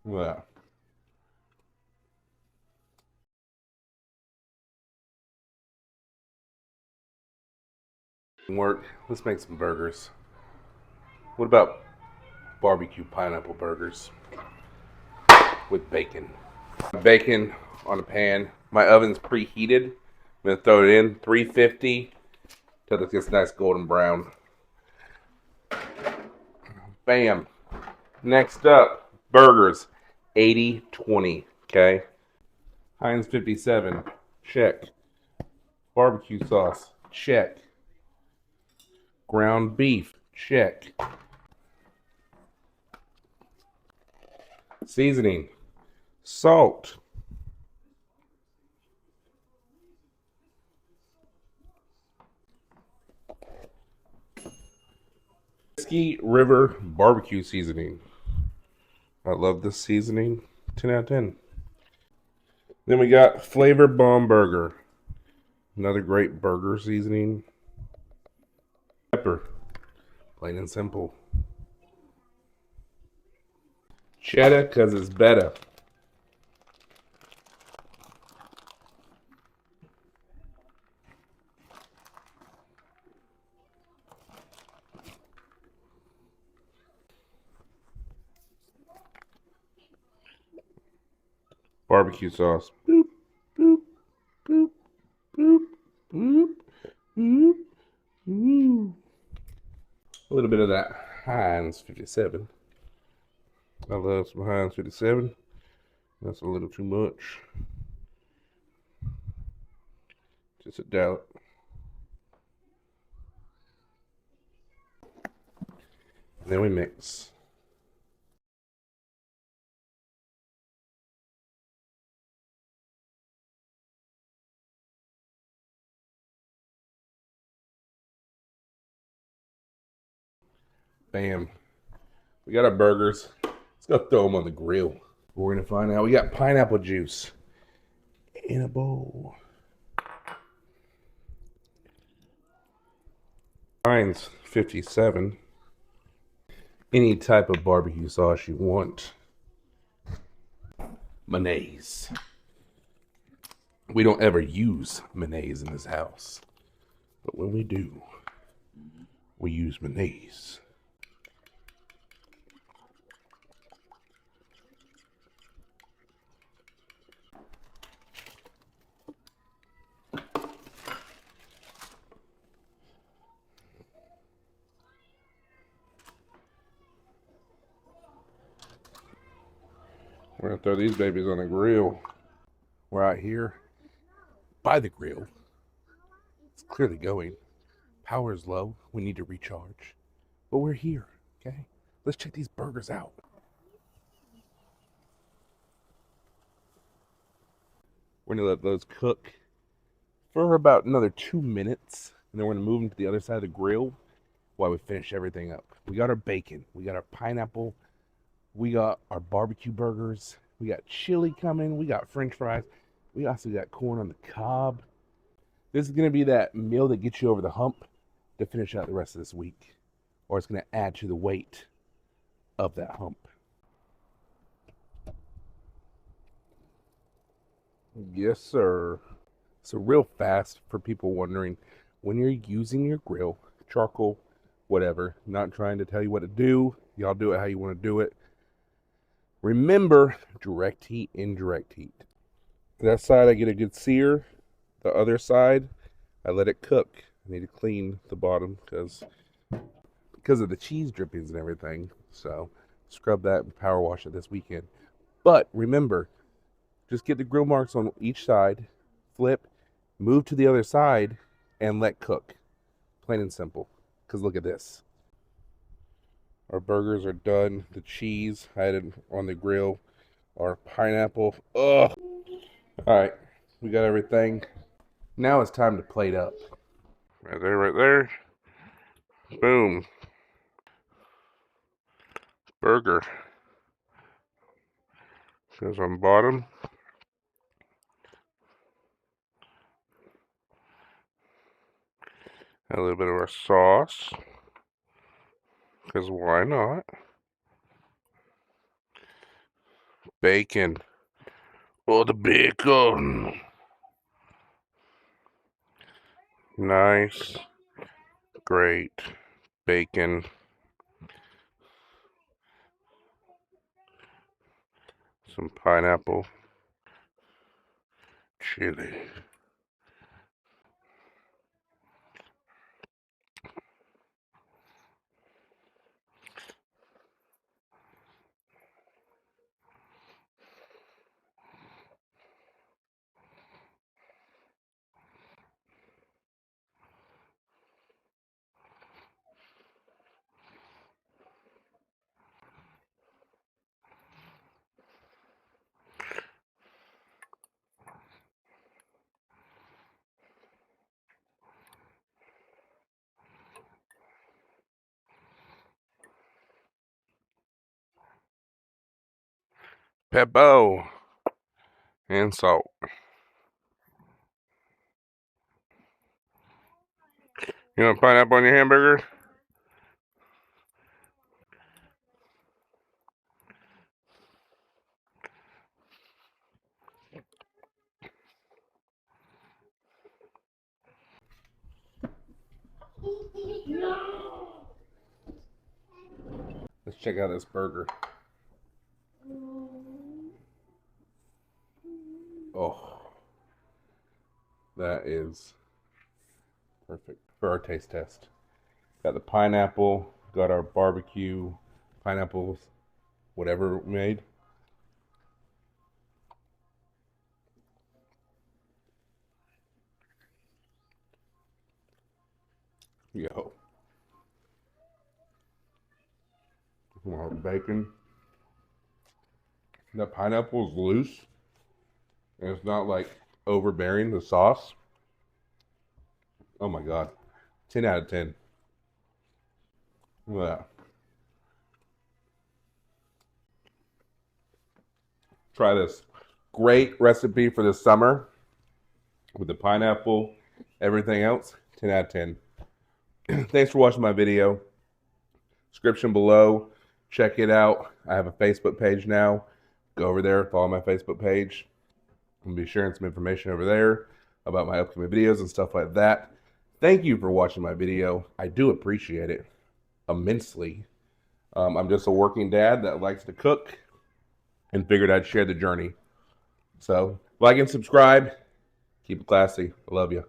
Yeah. Work. Let's make some burgers. What about barbecue pineapple burgers with bacon? Bacon on a pan. My oven's preheated. I'm gonna throw it in 350 till it gets nice golden brown. Bam. Next up, burgers. 80-20. Okay. Heinz 57. Check. Barbecue sauce. Check. Ground beef. Check. Seasoning. Salt. Whiskey River barbecue seasoning. I love this seasoning. 10 out of 10. Then we got Flavor Bomb Burger. Another great burger seasoning. Pepper. Plain and simple. Cheddar, because it's better. Barbecue sauce. Boop, boop, boop, boop, boop, boop, boop. A little bit of that Heinz 57. I love some Heinz 57. That's a little too much. Just a dollop. And then we mix. Bam. We got our burgers. Let's go throw them on the grill. We're going to find out. We got pineapple juice in a bowl. Heinz 57. Any type of barbecue sauce you want. Mayonnaise. We don't ever use mayonnaise in this house. But when we do, we use mayonnaise. We're going to throw these babies on the grill. We're out here by the grill. It's clearly going. Power is low. We need to recharge. But we're here, okay? Let's check these burgers out. We're going to let those cook for about another 2 minutes. And then we're going to move them to the other side of the grill while we finish everything up. We got our bacon. We got our pineapple. We got our barbecue burgers. We got chili coming. We got french fries. We also got corn on the cob. This is going to be that meal that gets you over the hump to finish out the rest of this week. Or it's going to add to the weight of that hump. Yes, sir. So real fast for people wondering, when you're using your grill, charcoal, whatever, not trying to tell you what to do. Y'all do it how you want to do it. Remember, direct heat, indirect heat. That side I get a good sear. The other side, I let it cook. I need to clean the bottom because of the cheese drippings and everything. So scrub that and power wash it this weekend. But remember, just get the grill marks on each side, flip, move to the other side, and let cook. Plain and simple. Because look at this. Our burgers are done. The cheese I had it on the grill. Our pineapple. Ugh. Alright. We got everything. Now it's time to plate up. Right there, right there. Boom. Burger. Goes on bottom. A little bit of our sauce. Because why not? Bacon. Oh, the bacon. Nice. Great. Bacon. Some pineapple. Chili. Peppo. And salt. You want pineapple on your hamburger? Let's check out this burger. Oh, that is perfect for our taste test. Got the pineapple, got our barbecue, pineapples, whatever we made. Yo, our bacon. The pineapple is loose, and it's not like overbearing the sauce. Oh my god, 10 out of 10. Look at that. Try this. Great recipe for the summer with the pineapple, everything else. 10 out of 10. Thanks for watching my video. Description below. Check it out. I have a Facebook page now. Go over there, follow my Facebook page. I'm going to be sharing some information over there about my upcoming videos and stuff like that. Thank you for watching my video. I do appreciate it immensely. I'm just a working dad that likes to cook and figured I'd share the journey. So, like and subscribe. Keep it classy. I love you.